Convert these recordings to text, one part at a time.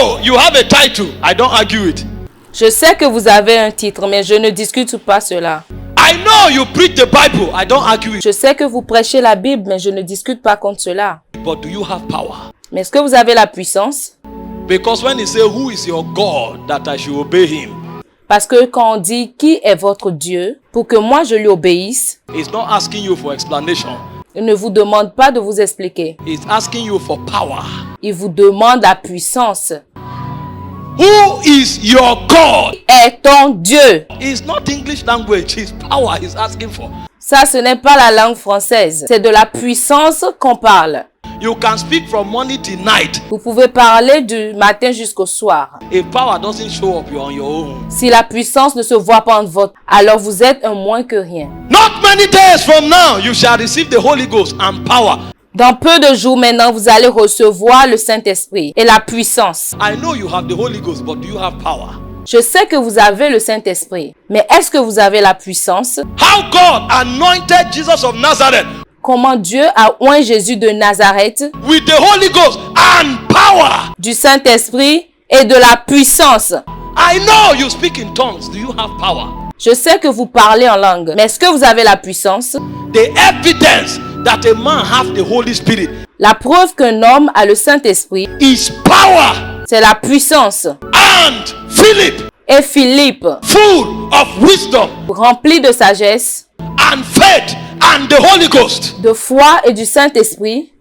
know you have a title. I don't argue it. Je sais que vous avez un titre, mais je ne discute pas cela. I know you preach the Bible. I don't argue it. Je sais que vous prêchez la Bible, mais je ne discute pas contre cela. But do you have power? Mais est-ce que vous avez la puissance? Because when he say, who is your God that I should obey him? Parce que quand on dit qui est votre Dieu, pour que moi je lui obéisse, He's not asking you for explanation. il ne vous demande pas de vous expliquer. He's asking you for power. Il vous demande la puissance. Who is your God? Est ton Dieu? It's not English language. It's power he's asking for. Ça, ce n'est pas la langue française. C'est de la puissance qu'on parle. You can speak from morning till night. Vous pouvez parler du matin jusqu'au soir. If power doesn't show up, you're on your own. Si la puissance ne se voit pas en votre, alors vous êtes un moins que rien. Not many days from now, you shall receive the Holy Ghost and power. Dans peu de jours maintenant, vous allez recevoir le Saint-Esprit et la puissance. I know you have the Holy Ghost, but do you have power? Je sais que vous avez le Saint-Esprit, mais est-ce que vous avez la puissance? How God anointed Jesus of Nazareth Comment Dieu a oint Jésus de Nazareth with the Holy Ghost and power. du Saint-Esprit et de la puissance. I know you speak in tongues. Do you have power? Je sais que vous parlez en langue, mais est-ce que vous avez la puissance? The evidence that a man have the Holy Spirit La preuve qu'un homme a le Saint-Esprit, is power. c'est la puissance. And Philip, Et Philippe, full of wisdom rempli de sagesse, and faith and the Holy Ghost, de foi et du Saint-Esprit,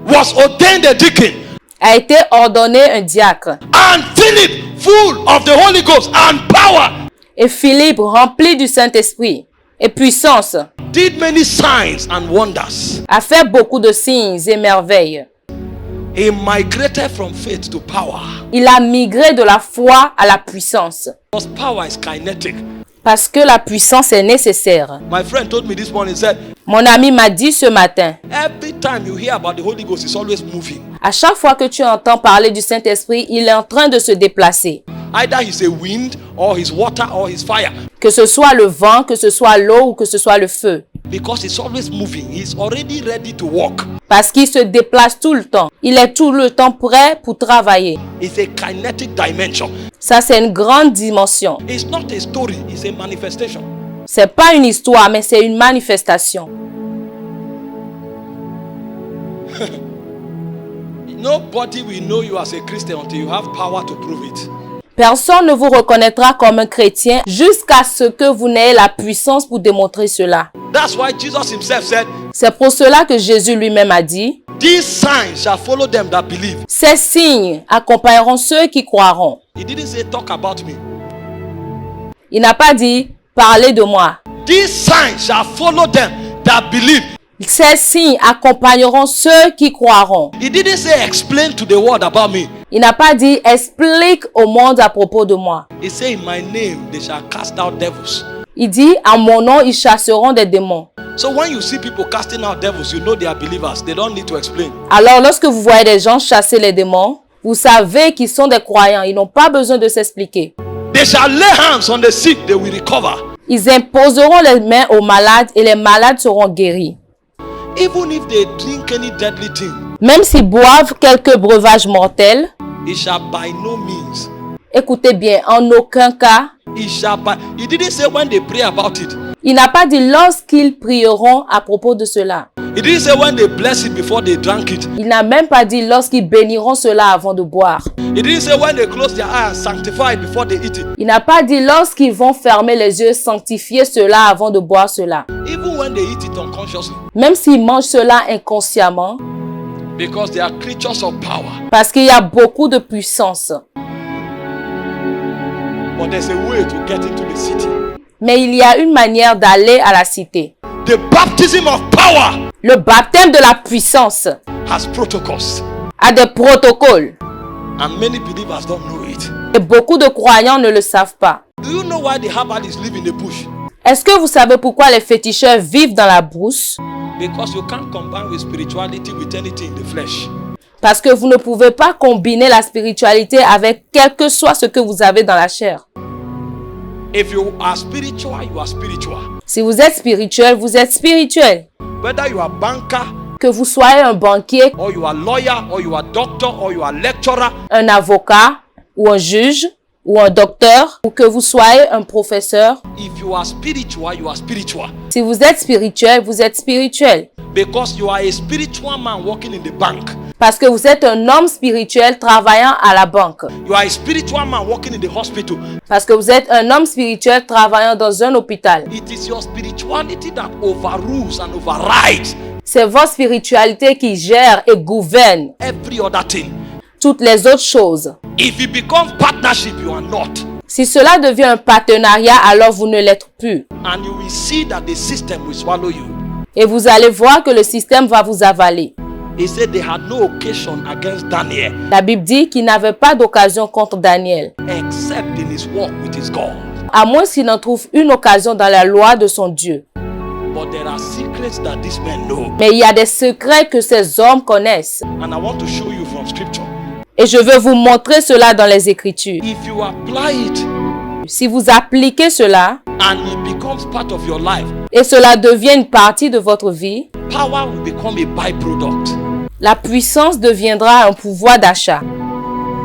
was ordained a deacon. a été ordonné un diacre. And Philip, full of the Holy Ghost and power, Et Philippe, rempli du Saint-Esprit et puissance, did many signs and wonders. a fait beaucoup de signes et merveilles. He migrated from faith to power. Il a migré de la foi à la puissance. Because power is kinetic. Parce que la puissance est nécessaire. My friend told me this morning, he said, Mon ami m'a dit ce matin, every time you hear about the Holy Ghost, it's always moving. à chaque fois que tu entends parler du Saint-Esprit, il est en train de se déplacer. Either he's a wind, or he's water, or he's fire. Que ce soit le vent, que ce soit l'eau ou que ce soit le feu. Because it's always moving. He's already ready to walk. Parce qu'il se déplace tout le temps. Il est tout le temps prêt pour travailler. It's a kinetic dimension. Ça, c'est une grande dimension. It's not a story, it's a manifestation. C'est pas une histoire, mais c'est une manifestation. Nobody will know you as a Christian until you have power to prove it. Personne ne vous reconnaîtra comme un chrétien jusqu'à ce que vous n'ayez la puissance pour démontrer cela. That's why Jesus himself said, C'est pour cela que Jésus lui-même a dit, these signs shall follow them that believe. ces signes accompagneront ceux qui croiront. He didn't say talk about me. Il n'a pas dit, parlez de moi. These signs shall follow them that believe. Ces signes accompagneront ceux qui croiront. He didn't say explain to the world about me. Il n'a pas dit, explique au monde à propos de moi. He said in my name they shall cast out devils. Il dit, en mon nom, ils chasseront des démons. So when you see people casting out devils, you know they are believers. They don't need to explain. Alors, lorsque vous voyez des gens chasser les démons, vous savez qu'ils sont des croyants. Ils n'ont pas besoin de s'expliquer. They shall lay hands on the sick, they will recover. Ils imposeront les mains aux malades et les malades seront guéris. Even if they drink any deadly thing, Même s'ils boivent quelques breuvages mortels, it shall by no means. écoutez bien, en aucun cas, It shall by. He didn't say when they pray about it. il n'a pas dit lorsqu'ils prieront à propos de cela. He didn't say when they bless it before they drank it. Il n'a même pas dit lorsqu'ils béniront cela avant de boire. He didn't say when they close their eyes and sanctify it before they eat it. Il n'a pas dit lorsqu'ils vont fermer les yeux, sanctifier cela avant de boire cela. Even when they eat it unconsciously. Même s'ils mangent cela inconsciemment, Because they are creatures of power. parce qu'il y a beaucoup de puissance. But there's a way to get into the city. Mais il y a une manière d'aller à la cité. The baptism of power Le baptême de la puissance has protocols. a des protocoles. And many believers don't know it. Et beaucoup de croyants ne le savent pas. Do you know why the herbalists live in the bush? Est-ce que vous savez pourquoi les féticheurs vivent dans la brousse? Because you can't combine with spirituality with anything in the flesh. Parce que vous ne pouvez pas combiner la spiritualité avec quel que soit ce que vous avez dans la chair. If you are spiritual, you are spiritual. Si vous êtes spirituel, vous êtes spirituel. Whether you are banker, Que vous soyez un banquier, or you are lawyer, or you are doctor, or you are lecturer, un avocat, ou un juge, ou un docteur, ou que vous soyez un professeur. If you are spiritual, you are spiritual. Si vous êtes spirituel, vous êtes spirituel. Because you are a spiritual man working in the bank. Parce que vous êtes un homme spirituel travaillant à la banque. You are a spiritual man working in the hospital. Parce que vous êtes un homme spirituel travaillant dans un hôpital. It is your spirituality that overrules and overrides C'est votre spiritualité qui gère et gouverne every other thing. toutes les autres choses. If it becomes partnership, you are not. Si cela devient un partenariat, alors vous ne l'êtes plus. And you will see that the system will swallow you. Et vous allez voir que le système va vous avaler. He said they had no occasion against Daniel La Bible dit qu'il n'avait pas d'occasion contre Daniel, except in his walk with his God. à moins qu'il n'en trouve une occasion dans la loi de son Dieu. But there are secrets that these men know. Mais il y a des secrets que ces hommes connaissent. And I want to show you from scripture. Et je veux vous montrer cela dans les Écritures. If you apply it Si vous appliquez cela, and it becomes part of your life, et cela devient une partie de votre vie, power will become a byproduct. la puissance deviendra un pouvoir d'achat.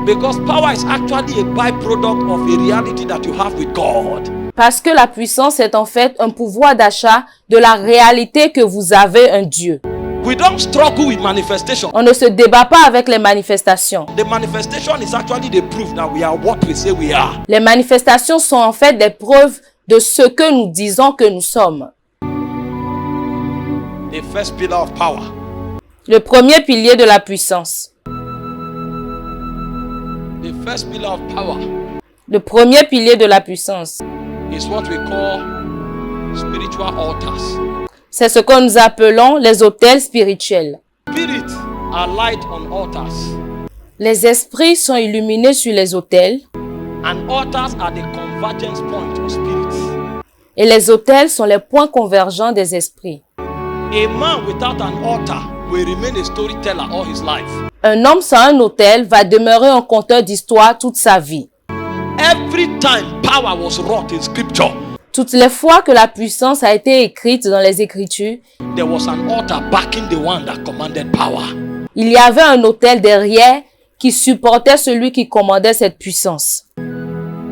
Because power is actually a byproduct of a reality that you have with God. Parce que la puissance est en fait un pouvoir d'achat de la réalité que vous avez un Dieu. We don't struggle with manifestation. On ne se débat pas avec les manifestations. The manifestation is actually the proof that we are what we say we are. Les manifestations sont en fait des preuves de ce que nous disons que nous sommes. The first pillar of power Le premier pilier de la puissance. The first pillar of power Le premier pilier de la puissance. is what we call spiritual altars. C'est ce que nous appelons les autels spirituels. Spirits are light on altars, Les esprits sont illuminés sur les autels and altars are the convergence point of spirits. et les autels sont les points convergents des esprits. A man without an altar will remain a storyteller all his life. Un homme sans un autel va demeurer un conteur d'histoire toute sa vie. Every time power was wrought in scripture, Toutes les fois que la puissance a été écrite dans les Écritures, there was an altar backing the one that commanded power. il y avait un autel derrière qui supportait celui qui commandait cette puissance.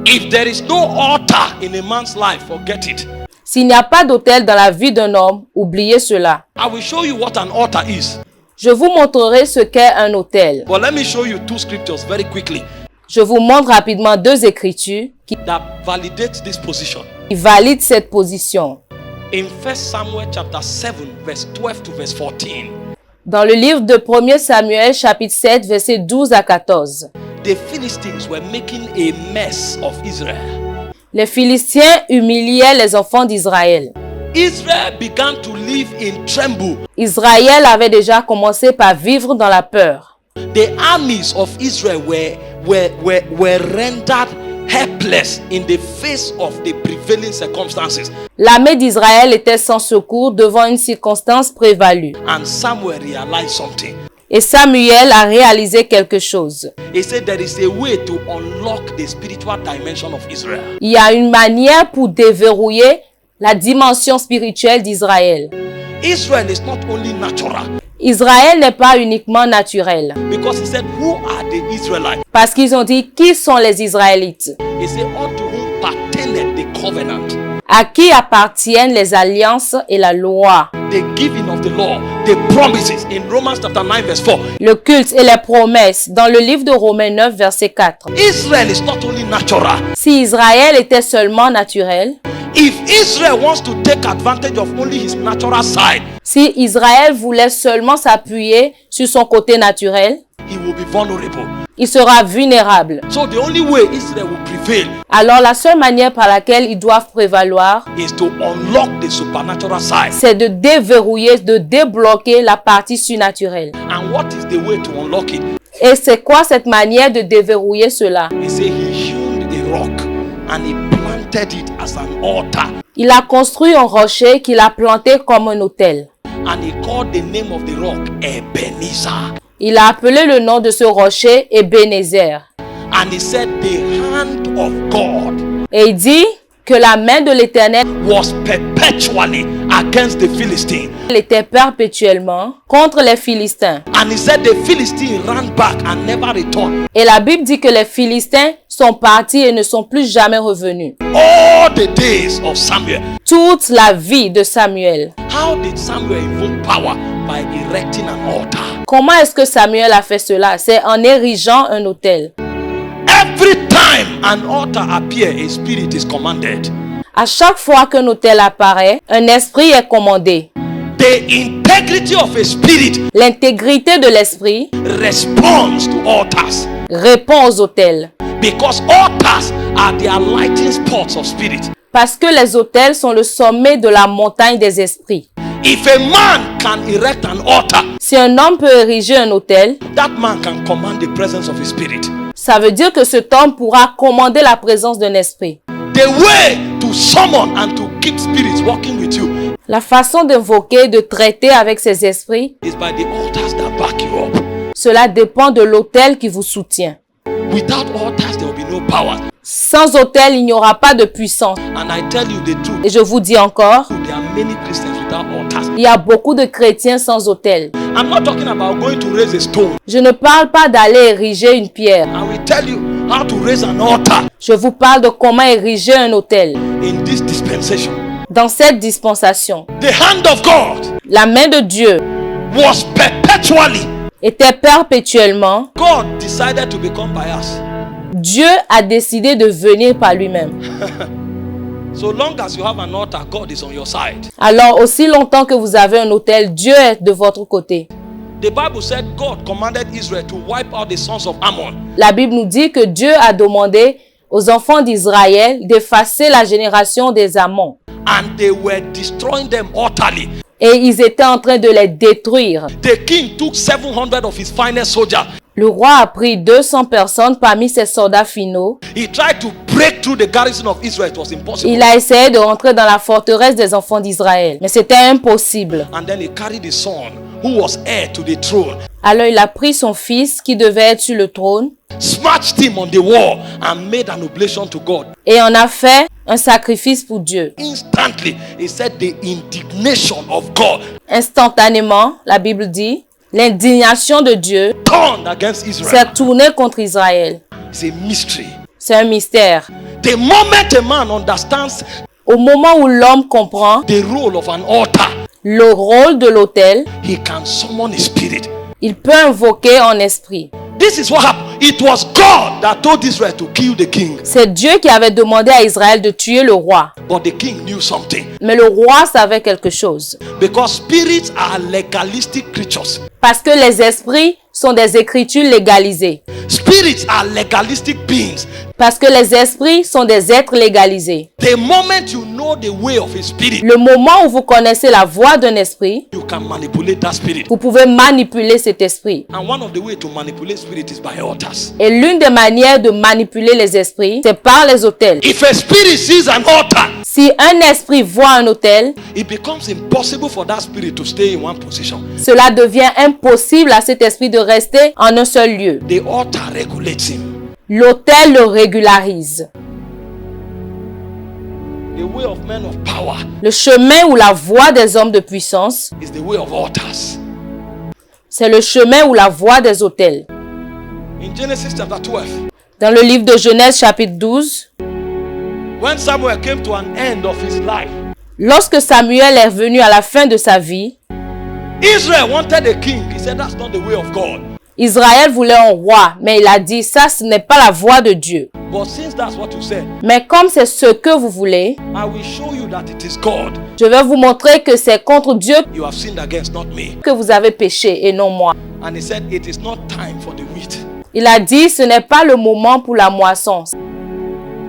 If there is no altar in a man's life, forget it. S'il n'y a pas d'autel dans la vie d'un homme, oubliez cela. I will show you what an altar is. Je vous montrerai ce qu'est un autel. But let me show you two scriptures very quickly Je vous montre rapidement deux Écritures that validate this position. qui valident cette position. In 1 Samuel chapter 7, verse 12 to verse 14, Dans le livre de 1 Samuel, chapitre 7, versets 12 à 14. the Philistines were making a mess of Israel. Les Philistins humiliaient les enfants d'Israël. Israel began to live in tremble. Israël avait déjà commencé par vivre dans la peur. The armies of Israel were rendered helpless in the face of the prevailing circumstances. L'armée d'Israël était sans secours devant une circonstance prévalue. And Samuel realized something. Et Samuel a réalisé quelque chose. He said there is a way to unlock the spiritual dimension of Israel. Il y a une manière pour déverrouiller la dimension spirituelle d'Israël. Israel is not only natural, Israël n'est pas uniquement naturel. because he said, who are the Israelites? Parce qu'ils ont dit, qui sont les Israélites? He said, unto whom pertaineth the covenant, À qui appartiennent les alliances et la loi? the giving of the law, the promises. In Romans chapter 9 verse 4, Le culte et les promesses dans le livre de Romains 9, verset 4. Israel is not only natural. Si Israël était seulement naturel, If Israel wants to take advantage of only his natural side, si Israël voulait seulement s'appuyer sur son côté naturel, he will be vulnerable. il sera vulnérable. So the only way Israel will prevail Alors la seule manière par laquelle ils doivent prévaloir, is to unlock the supernatural side. c'est de déverrouiller, de débloquer la partie surnaturelle. And what is the way to unlock it? Et c'est quoi cette manière de déverrouiller cela? He said he hewn a rock and he planted it as an altar. Il a construit un rocher qu'il a planté comme un autel. And he called the name of the rock Ebenezer. Il a appelé le nom de ce rocher Ebenezer. And he said the hand of God Et il dit que la main de l'Éternel was perpetually against the Philistine. était perpétuellement contre les Philistins. And he said the Philistine ran back and never returned. Et la Bible dit que les Philistins sont partis et ne sont plus jamais revenus. All the days of Samuel. Toute la vie de Samuel. How did Samuel invoke power? By erecting an altar. Comment est-ce que Samuel a fait cela? C'est en érigeant un autel. Every time an altar appears, a spirit is commanded. À chaque fois qu'un autel apparaît, un esprit est commandé. The integrity of a spirit L'intégrité de l'esprit responds to altars. répond aux autels. Because altars are the alighting spots of spirit. Parce que les autels sont le sommet de la montagne des esprits. If a man can erect an altar, Si un homme peut ériger un autel, that man can command the presence of a spirit. ça veut dire que cet homme pourra commander la présence d'un esprit. The way to summon and to keep spirits working with you La façon d'invoquer, de traiter avec ces esprits, is by the altars that back you up. cela dépend de l'autel qui vous soutient. Without altars, there will be no power. Sans autel, il n'y aura pas de puissance. And I tell you the truth, Et je vous dis encore, there are many Christians without altars. il y a beaucoup de chrétiens sans autel. I'm not talking about going to raise a stone. Je ne parle pas d'aller ériger une pierre. I will tell you how to raise an altar Je vous parle de comment ériger un autel. in this dispensation. Dans cette dispensation, The hand of God la main de Dieu was perpetually. était perpétuellement. God decided to become biased. Dieu a décidé de venir par lui-même. So long as you have an altar, God is on your side. Alors, aussi longtemps que vous avez un autel, Dieu est de votre côté. The Bible said God commanded Israel to wipe out the sons of Ammon. La Bible nous dit que Dieu a demandé aux enfants d'Israël d'effacer la génération des Ammons. And they were destroying them utterly. Et ils étaient en train de les détruire. The king took 700 of his finest soldiers. Le roi a pris 200 personnes parmi ses soldats finaux. He tried to break through the garrison of Israel. It was impossible. Il a essayé de rentrer dans la forteresse des enfants d'Israël. Mais c'était impossible. And then he carried his son, who was heir to the throne, Alors il a pris son fils qui devait être sur le trône smashed him on the wall, and made an oblation to God. et en a fait un sacrifice pour Dieu. Instantly, he said the indignation of God Instantanément, la Bible dit, l'indignation de Dieu turned against Israel. s'est tournée contre Israël. It's a mystery. C'est un mystère. The moment a man understands Au moment où l'homme comprend the role of an altar, le rôle de l'autel, he can summon a spirit. il peut invoquer en esprit. This is what happened. It was God that told Israel to kill the king. C'est Dieu qui avait demandé à Israël de tuer le roi. But the king knew something. Mais le roi savait quelque chose. Because spirits are legalistic creatures. Parce que les esprits sont des écritures légalisées. Spirits are legalistic beings. Parce que les esprits sont des êtres légalisés. The moment you know the way of a spirit, Le moment où vous connaissez la voix d'un esprit, you can manipulate that spirit. vous pouvez manipuler cet esprit. And one of the ways to manipulate spirit is by altars. Et l'une des manières de manipuler les esprits, c'est par les autels. If a spirit sees an altar, Si un esprit voit un autel, it becomes impossible for that spirit to stay in one position. cela devient impossible à cet esprit de rester en un seul lieu. The altar regulates him. L'autel le régularise. The way of men of power Le chemin ou la voie des hommes de puissance, is the way of altars. c'est le chemin ou la voie des autels. In Genesis chapter 12, Dans le livre de Genèse chapitre 12, when Samuel came to an end of his life, lorsque Samuel est venu à la fin de sa vie, Israel wanted a king. He said, that's not the way of God. Israël voulait un roi, mais il a dit, ça ce n'est pas la voie de Dieu. But since that's what you said, Mais comme c'est ce que vous voulez, I will show you that it is God je vais vous montrer que c'est contre Dieu you have sinned against, not me. que vous avez péché et non moi. And he said, it is not time for the wheat. Il a dit, ce n'est pas le moment pour la moisson.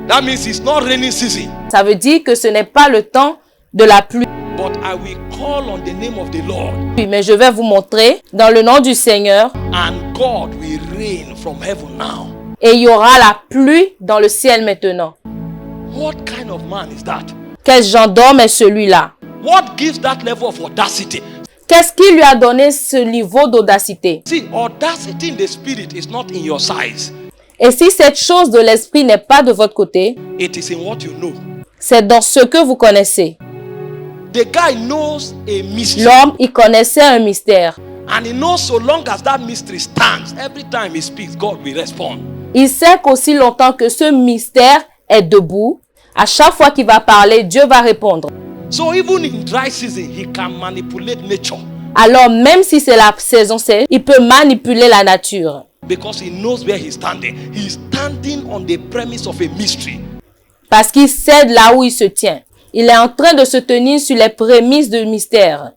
That means it's not raining season. Ça veut dire que ce n'est pas le temps de la pluie. But I will call on the name of the Lord, Mais je vais vous montrer dans le nom du Seigneur and God will rain from heaven now. et il y aura la pluie dans le ciel maintenant. What kind of man is that? Quel genre d'homme est celui-là? What gives that level of audacity? Qu'est-ce qui lui a donné ce niveau d'audacité? See, audacity in the spirit is not in your size. Et si cette chose de l'esprit n'est pas de votre côté, It is in what you know. C'est dans ce que vous connaissez. The guy knows a mystery. L'homme, il connaissait un mystère. And he knows so long as that mystery stands, every time he speaks, God will respond. Il sait qu'aussi longtemps que ce mystère est debout, à chaque fois qu'il va parler, Dieu va répondre. So even in dry season, he can manipulate nature. Alors même si c'est la saison sèche, il peut manipuler la nature. Because he knows where he's standing. He's standing on the premise of a mystery. Parce qu'il sait là où il se tient. Il est en train de se tenir sur les prémices du mystère.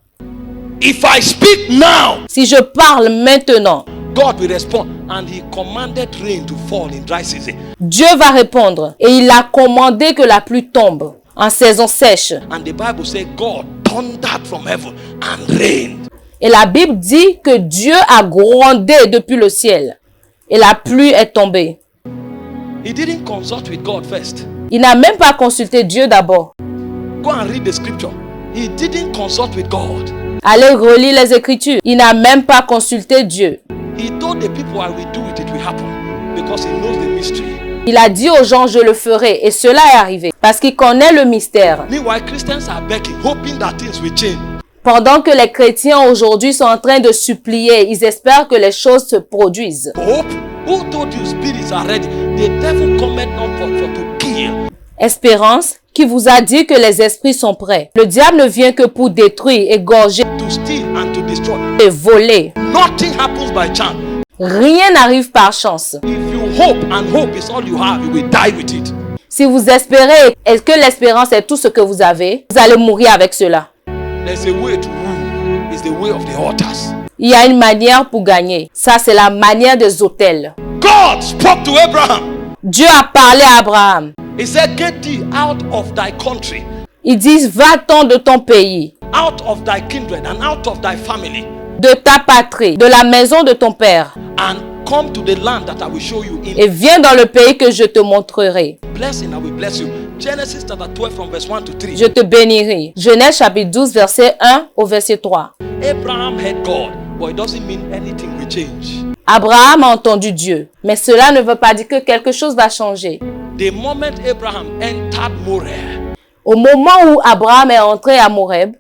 If I speak now, Si je parle maintenant, God will respond. And he commanded rain to fall in dry season. Dieu va répondre. Et il a commandé que la pluie tombe en saison sèche. And the Bible says God thundered from heaven and rained. Et la Bible dit que Dieu a grondé depuis le ciel. Et la pluie est tombée. He didn't consult with God first. Il n'a même pas consulté Dieu d'abord. Go and read the scripture. He didn't consult with God. Allez relire les Écritures. Il n'a même pas consulté Dieu. He told the people, I will do it, it will happen. Because he knows the mystery. Il a dit aux gens, je le ferai. Et cela est arrivé. Parce qu'il connaît le mystère. Meanwhile, Christians are begging, hoping that things will change. Pendant que les chrétiens aujourd'hui sont en train de supplier, ils espèrent que les choses se produisent. Hope? Who told you spirits are ready? The devil cometh not for to kill. Espérance, qui vous a dit que les esprits sont prêts. Le diable ne vient que pour détruire, égorger To steal and to destroy. et voler. Nothing happens by chance. Rien n'arrive par chance. If you hope and hope is all you have, you will die with it. Si vous espérez et que l'espérance est tout ce que vous avez, vous allez mourir avec cela. There's a way to rule. It's the way of the altars. Il y a une manière pour gagner. Ça, c'est la manière des autels. God spoke to Abraham. Dieu a parlé à Abraham. He said, get thee out of thy country, Il dit, va-t'en de ton pays, out of thy kindred, and out of thy family, de ta patrie, de la maison de ton père, and come to the land that I will show you in. et viens dans le pays que je te montrerai. Blessing, I will bless you. Genesis chapter 12 from verse 1 to 3. Je te bénirai. Genèse chapitre 12, verset 1 au verset 3. Abraham heard God, but it doesn't mean anything will change. Abraham a entendu Dieu, mais cela ne veut pas dire que quelque chose va changer. The moment Abraham entered Moreh, Au moment où Abraham est entré à Moreb,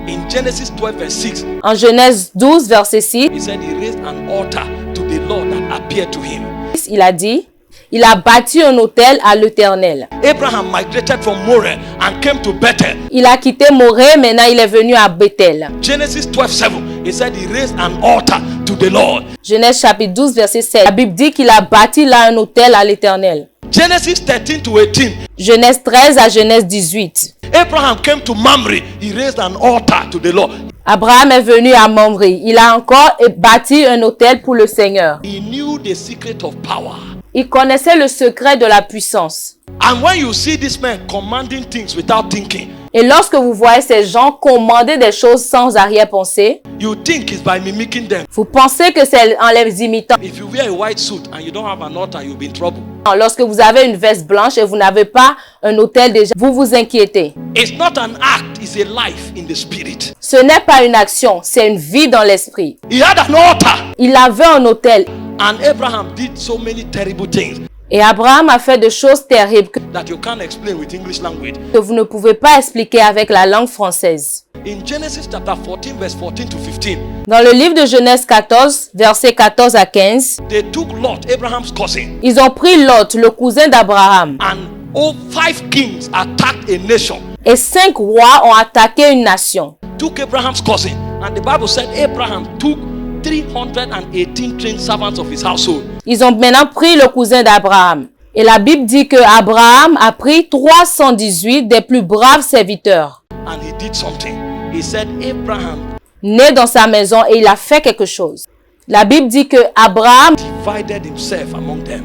in Genesis 12 verse 6, en Genèse 12, verset 6, he said he raised an altar to the Lord that appeared to him. il a dit, il a bâti un autel à l'Éternel. Abraham migrated from Moreh and came to Bethel. Il a quitté Morée, maintenant il est venu à Bethel. Genesis 12:7, he said he raised an altar to the Lord. Genèse chapitre 12, verset 7. La Bible dit qu'il a bâti là un autel à l'Éternel. Genesis 13 to 18, Genèse 13 à Genèse 18. Abraham came to Mamre, he raised an altar to the Lord. Abraham est venu à Mamre. Il a encore bâti un autel pour le Seigneur. He knew the secret of power. Il connaissait le secret de la puissance. And when you see this man commanding things without thinking, Et lorsque vous voyez ces gens commander des choses sans arrière-pensée, you think it's by mimicking them. vous pensez que c'est en les imitant. If you wear a white suit and you don't have an altar, you'll be in trouble. Lorsque vous avez une veste blanche et vous n'avez pas un autel déjà, vous vous inquiétez. It's not an act, it's a life in the spirit. Ce n'est pas une action, c'est une vie dans l'esprit. He had an altar, Il avait un autel. and Abraham did so many terrible things Et Abraham a fait de choses terribles that you can't explain with English language. que vous ne pouvez pas expliquer avec la langue française. In Genesis chapter 14, verse 14 to 15, Dans le livre de Genèse 14, versets 14 à 15, they took Lot, Abraham's cousin, ils ont pris Lot, le cousin d'Abraham, and 5 kings attacked a nation. et 5 rois ont attaqué une nation. Took Abraham's cousin, and the Bible said Abraham took 318 trained servants of his household. Ils ont maintenant pris le cousin d'Abraham. Et la Bible dit que Abraham a pris 318 des plus braves serviteurs, And he did something. He said, Abraham nés dans sa maison, et il a fait quelque chose. La Bible dit que Abraham divided himself among them.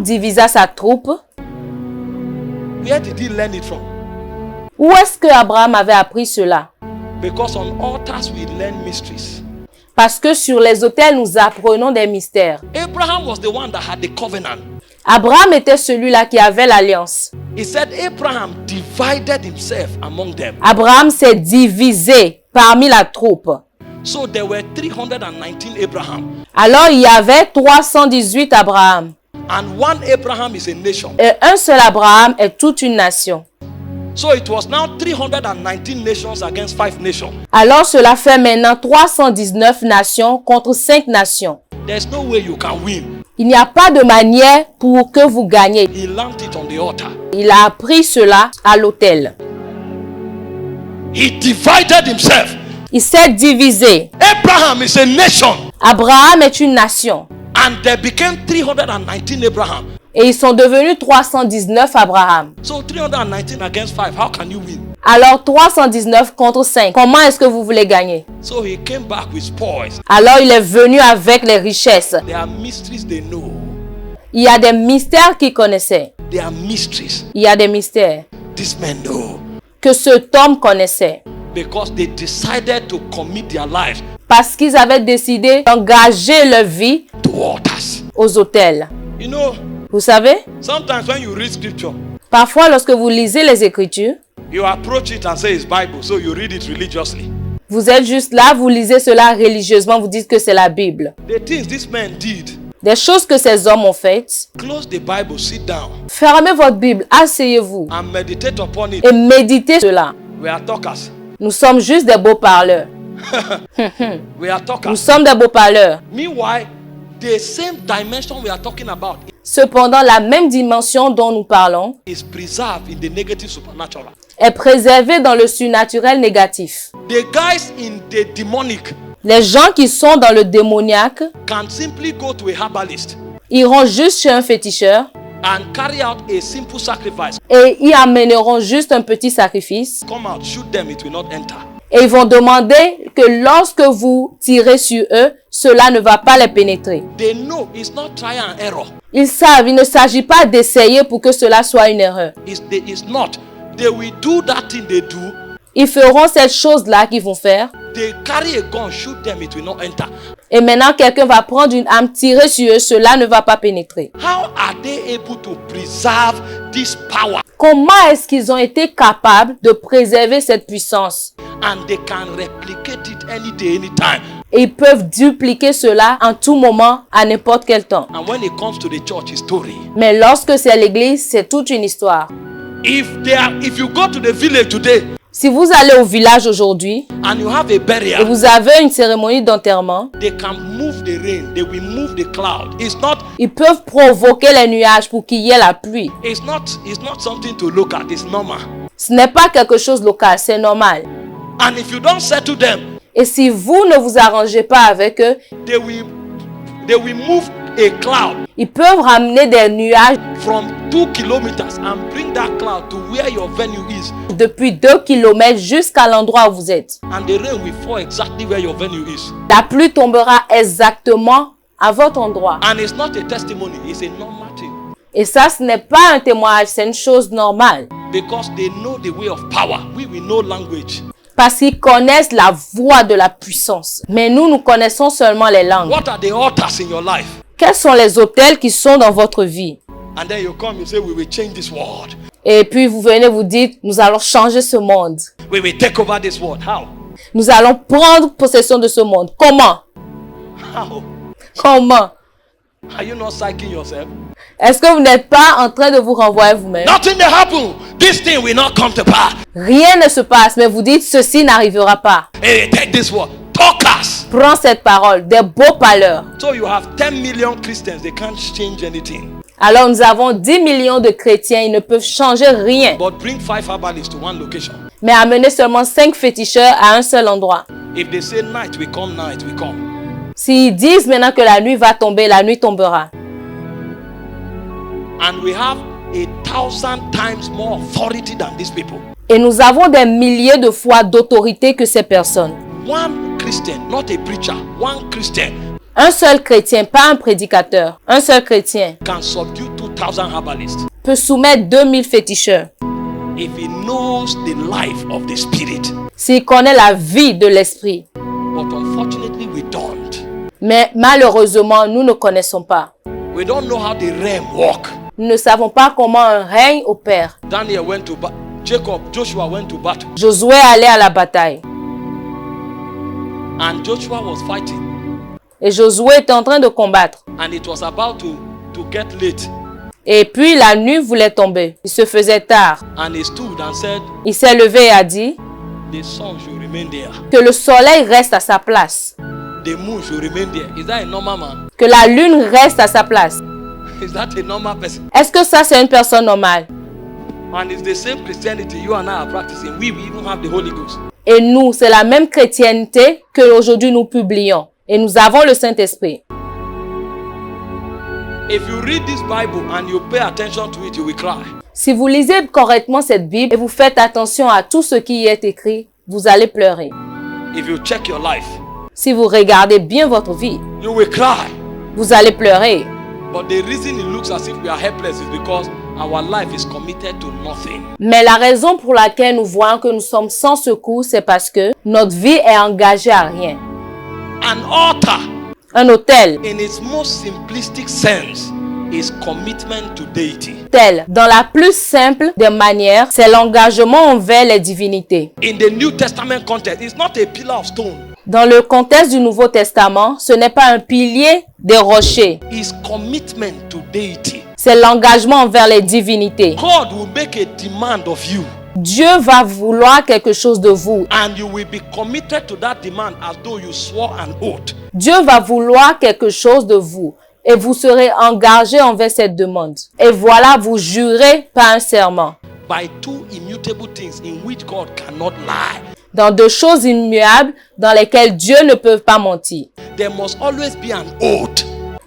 divisa sa troupe. Where did he learn it from? Où est-ce que Abraham avait appris cela? Because on altars we learn mysteries. Parce que sur les autels, nous apprenons des mystères. Abraham was the one that had the covenant. Abraham était celui-là qui avait l'alliance. He said Abraham divided himself among them. Abraham s'est divisé parmi la troupe. So there were 319 Abraham. Alors il y avait 318 Abraham. And one Abraham is a nation. Et un seul Abraham est toute une nation. So it was now 319 nations against 5 nations. Alors cela fait maintenant 319 nations contre 5 nations. There's no way you can win. Il n'y a pas de manière pour que vous gagnez. He learned it on the altar. Il a appris cela à l'autel. He divided himself. Il s'est divisé. Abraham is a nation. Abraham est une nation. And there became 319 Abraham. Et ils sont devenus 319 Abraham. So 319 against 5, how can you win? Alors 319 contre 5. Comment est-ce que vous voulez gagner? So he came back with spoils. Alors il est venu avec les richesses. There are mysteries they know. Il y a des mystères qu'il connaissait. There are mysteries Il y a des mystères these men know. que cet homme connaissait. Because they decided to commit their lives Parce qu'ils avaient décidé d'engager leur vie to altars. aux autels. You know, Vous savez, sometimes when you read scripture, parfois lorsque vous lisez les Écritures, you approach it and say it's Bible, so you read it religiously. vous êtes juste là, vous lisez cela religieusement, vous dites que c'est la Bible. The things this man did, Des choses que ces hommes ont faites. close the Bible, sit down, Fermez votre Bible, asseyez-vous and meditate upon it. et méditez cela. We are talkers. Nous sommes juste des beaux parleurs. We are Nous talkers. sommes des beaux parleurs. Meanwhile, the same dimension we are talking about Cependant, la même dimension dont nous parlons is preserved in the negative supernatural. est préservée dans le surnaturel négatif. The guys in the demonic Les gens qui sont dans le démoniaque can simply go to a herbalist iront juste chez un féticheur and carry out a simple sacrifice. et y amèneront juste un petit sacrifice. Come out, shoot them, it will not enter. Et ils vont demander que lorsque vous tirez sur eux, cela ne va pas les pénétrer. They know it's not trial and error. Ils savent, il ne s'agit pas d'essayer pour que cela soit une erreur. It's not. They will do that thing they do. Ils feront cette chose-là qu'ils vont faire. They carry a gun, shoot them, it will not enter. Et maintenant, quelqu'un va prendre une arme, tirer sur eux, cela ne va pas pénétrer. How are they able to preserve this power? Comment est-ce qu'ils ont été capables de préserver cette puissance? And they can replicate it any day, anytime. Et ils peuvent dupliquer cela en tout moment, à n'importe quel temps. And when it comes to the church, it's story. Mais lorsque c'est l'église, c'est toute une histoire. If you go to the village today Si vous allez au village aujourd'hui and you have a et burial, vous avez une cérémonie d'enterrement, they can move the rain, they will move the cloud. ils peuvent provoquer les nuages pour qu'il y ait la pluie. It's not something to look at, it's normal. Ce n'est pas quelque chose de local, c'est normal. And if you don't settle them, Et si vous ne vous arrangez pas avec eux, they will move a cloud ils peuvent ramener des nuages from 2 kilometers and bring that cloud to where your venue is. depuis 2 kilomètres jusqu'à l'endroit où vous êtes. And the rain will fall exactly where your venue is. La pluie tombera exactement à votre endroit. And it's not a testimony, it's a normal thing. Et ça, ce n'est pas un témoignage, c'est une chose normale. Because they know the way of power. We will know language. Parce qu'ils connaissent la voix de la puissance. Mais nous connaissons seulement les langues. What are the altars in your life? Quels sont les autels qui sont dans votre vie? And then you come, you say, we will change this world. Et puis vous venez vous dites, nous allons changer ce monde. We will take over this world. How? Nous allons prendre possession de ce monde. Comment? How? Comment? Are you not psyching yourself? Est-ce que vous n'êtes pas en train de vous renvoyer vous-même? Nothing will happen. This thing will not come to pass. Rien ne se passe, mais vous dites, ceci n'arrivera pas. Hey, take this world. Talkers. Prends cette parole, des beaux parleurs. So you have 10 million Christians. They can't change anything. Alors nous avons 10 millions de chrétiens, ils ne peuvent changer rien. But bring 5 herbalists to one location. Mais amener seulement 5 féticheurs à un seul endroit. If they say night, we come, night, we come. S'ils disent maintenant que la nuit va tomber, la nuit tombera. And we have 1,000 times more authority than these people. Et nous avons des milliers de fois d'autorité que ces personnes. One Christian, not a preacher, one Christian Un seul chrétien, pas un prédicateur, un seul chrétien can subdue 2,000 herbalists peut soumettre 2000 féticheurs if he knows the life of the spirit. s'il connaît la vie de l'esprit. But unfortunately, we don't. Mais malheureusement, nous ne connaissons pas. We don't know how the realm work. Nous ne savons pas comment un règne opère. Daniel went to Joshua went to battle, Josué allait à la bataille. and Joshua was fighting, Et Josué était en train de combattre. and it was about to get late. Et puis la nuit voulait tomber. Il se faisait tard. And he stood and said, Il s'est levé et a dit the sun should remain there. que le soleil reste à sa place. The moon should remain there. Is that a normal man? Que la lune reste à sa place. Is that a normal person? Est-ce que ça, c'est une personne normale? And it's the same Christianity you and I are practicing. We even have the Holy Ghost. Et nous, c'est la même chrétienté que aujourd'hui nous publions. Et nous avons le Saint-Esprit. If you read this Bible and you pay attention to it, you will cry. Si vous lisez correctement cette Bible et vous faites attention à tout ce qui y est écrit, vous allez pleurer. If you check your life, Si vous regardez bien votre vie, you will cry. vous allez pleurer. But the reason it looks as if we are helpless is because our life is committed to nothing. Mais la raison pour laquelle nous voyons que nous sommes sans secours, c'est parce que notre vie est engagée à rien. An altar, Un autel, in its most simplistic sense, is commitment to deity. tel, dans la plus simple des manières, c'est l'engagement envers les divinités. In the New Testament context, it's not a pillar of stone. Dans le contexte du Nouveau Testament, ce n'est pas un pilier des rochers, It's commitment to deity. c'est l'engagement envers les divinités. God will make a demand of you, Dieu va vouloir quelque chose de vous. and you will be committed to that demand as though you swore an oath. Dieu va vouloir quelque chose de vous et vous serez engagé envers cette demande. Et voilà, vous jurez par un serment. By two immutable things in which God cannot lie. Dans deux choses immuables dans lesquelles Dieu ne peut pas mentir. There must always be an oath.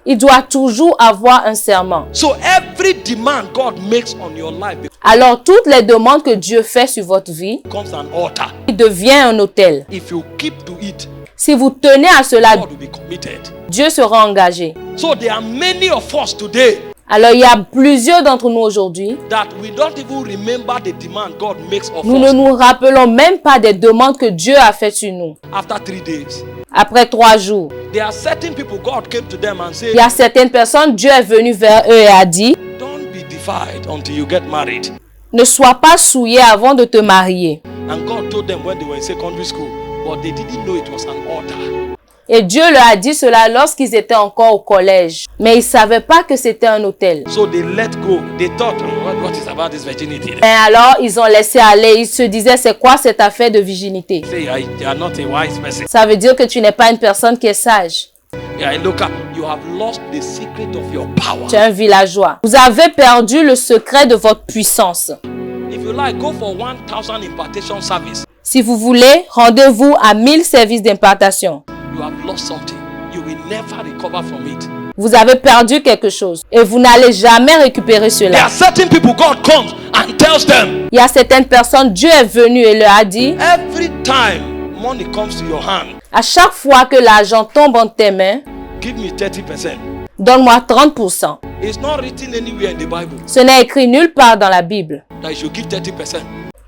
Il doit toujours avoir un serment. So every demand God makes on your life Alors toutes les demandes que Dieu fait sur votre vie, becomes an altar. il devient un autel. If you keep to it, Si vous tenez à cela, God will be committed. Dieu sera engagé. So there are many of us today Alors il y a plusieurs d'entre nous aujourd'hui. that we don't even remember the demand God makes of Nous ne us nous rappelons même pas des demandes que Dieu a faites sur nous. after 3 days. Après 3 jours, There are certain people God came to them and said, il y a certaines personnes, Dieu est venu vers eux et a dit, don't be defiled until you get married. ne sois pas souillé avant de te marier. And God told them when they were in secondary school, but they didn't know it was an altar. Et Dieu leur a dit cela lorsqu'ils étaient encore au collège. Mais ils ne savaient pas que c'était un autel. So they let go. They thought, oh, what is about this virginity? Et alors, ils ont laissé aller. Ils se disaient, c'est quoi cette affaire de virginité? Say, you are not a wise person. Ça veut dire que tu n'es pas une personne qui est sage. Yeah, look up. You have lost the secret of your power. Tu es un villageois. Vous avez perdu le secret de votre puissance. If you like, go for 1,000 impartation service. Si vous voulez, rendez-vous à 1000 services d'impartation. You have lost something. You will never recover from it. Vous avez perdu quelque chose et vous n'allez jamais récupérer There cela. are certain people God comes and tells them, Il y a certaines personnes, Dieu est venu et leur a dit, every time money comes to your hand, à chaque fois que l'argent tombe entre tes mains, give me 30%. donne-moi 30%. It's not written anywhere in the Bible Ce n'est écrit nulle part dans la Bible that you should give 30%.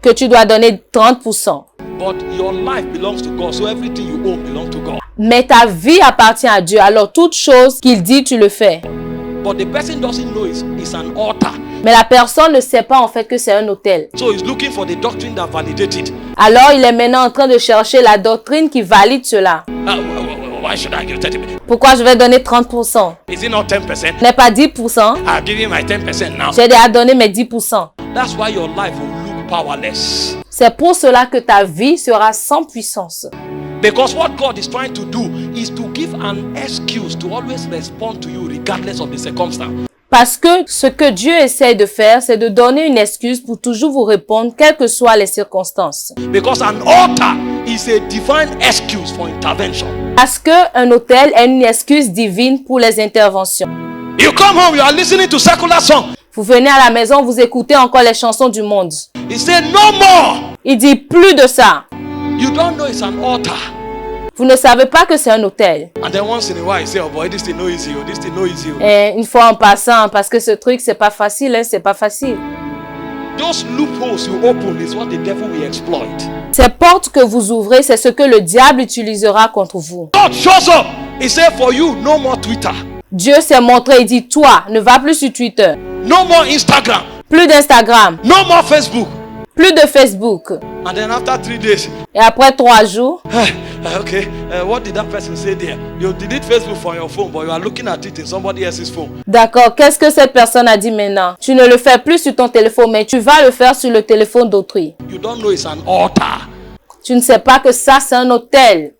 que tu dois donner 30%. But your life belongs to God, so everything you own belongs to God. Mais ta vie appartient à Dieu, alors toute chose qu'il dit, tu le fais. But the person doesn't know it's an altar. Mais la personne ne sait pas en fait que c'est un autel. So he's looking for the doctrine that validates it. Alors il est maintenant en train de chercher la doctrine qui valide cela. Why should I give 30%? Pourquoi je vais donner 30%? Is it not 10%? Ce n'est pas 10%. I'll give you my 10% now. J'ai déjà donné mes 10%. That's why your life will look powerless. C'est pour cela que ta vie sera sans puissance. Because what God is trying to do is to give an excuse to always respond to you regardless of the circumstance. Parce que ce que Dieu essaie de faire, c'est de donner une excuse pour toujours vous répondre, quelles que soient les circonstances. Because an altar is a divine excuse for intervention. Parce qu'un autel est une excuse divine pour les interventions. You come home, you are listening to secular songs. Vous venez à la maison, vous écoutez encore les chansons du monde. He said, no more. Il dit plus de ça. You don't know it's an altar. Vous ne savez pas que c'est un autel. And then once in a while, you say, oh boy, this thing no easy, oh, this thing no easy. Oh. Et une fois en passant, parce que ce truc, c'est pas facile, hein, c'est pas facile. Those loopholes you open is what the devil will exploit. Ces portes que vous ouvrez, c'est ce que le diable utilisera contre vous. God shows up. He said, for you, no more Twitter. Dieu s'est montré, il dit, toi, ne va plus sur Twitter. No more Instagram. Plus d'Instagram. No more Facebook. Plus de Facebook. And then after 3 days, Et après 3 jours, okay, what did that person say there? You delete Facebook from your phone, but you are looking at it in somebody else's phone. d'accord, qu'est-ce que cette personne a dit maintenant? Tu ne le fais plus sur ton téléphone, mais tu vas le faire sur le téléphone d'autrui. You don't know it's an altar. Tu ne sais pas que ça, c'est un autel.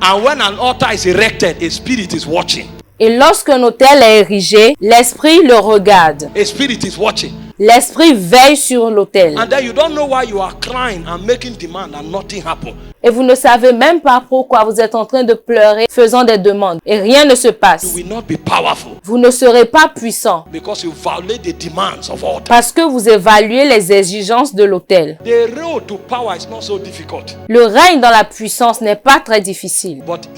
And when an altar is erected, a spirit is watching. Et lorsqu'un autel est érigé, l'esprit le regarde. A spirit is watching. L'esprit veille sur l'autel. And then you don't know why you are crying and making demand and nothing happen. Et vous ne savez même pas pourquoi vous êtes en train de pleurer, faisant des demandes. Et rien ne se You passe. will not be powerful Vous ne serez pas puissant because you violate the demands of altar. parce que vous évaluez les exigences de l'autel. The road to power is not so difficult. Le règne dans la puissance n'est pas très difficile. But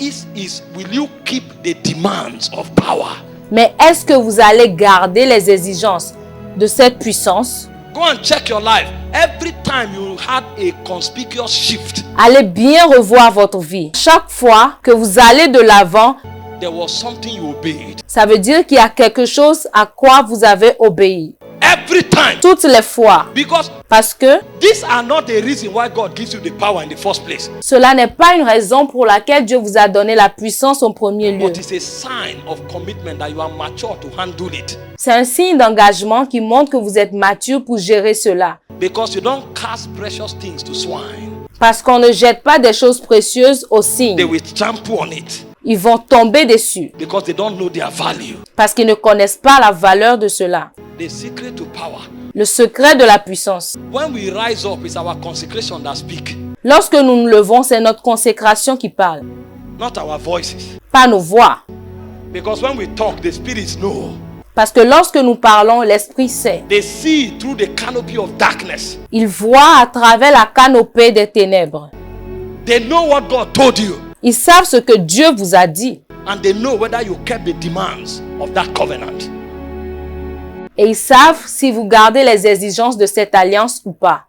will you keep the demands of power? Mais est-ce que vous allez garder les exigences de cette puissance? Go and check your life. Every time you had a conspicuous shift, Allez bien revoir votre vie. Chaque fois que vous allez de l'avant, there was something you obeyed. ça veut dire qu'il y a quelque chose à quoi vous avez obéi. Every time. Toutes les fois. Because Parce que these are not the reason why God gives you the power in the first place. cela n'est pas une raison pour laquelle Dieu vous a donné la puissance en premier lieu. But it's a sign of commitment that you are mature to handle it. C'est un signe d'engagement qui montre que vous êtes mature pour gérer cela. Because you don't cast precious things to swine. Parce qu'on ne jette pas des choses précieuses aux They cygnes. will trample on it Ils vont tomber dessus because they don't know their value. parce qu'ils ne connaissent pas la valeur de cela. The secret to power. Le secret de la puissance. When we rise up, it's our consecration that speak, Lorsque nous nous levons, c'est notre consécration qui parle, not our voices. pas nos voix. Because when we talk, the spirits know. Parce que lorsque nous parlons, l'esprit sait. They see through the canopy of darkness. Il voit à travers la canopée des ténèbres. They know what God told you. Ils savent ce que Dieu vous a dit. And they know whether you kept the demands of that covenant. Et ils savent si vous gardez les exigences de cette alliance ou pas.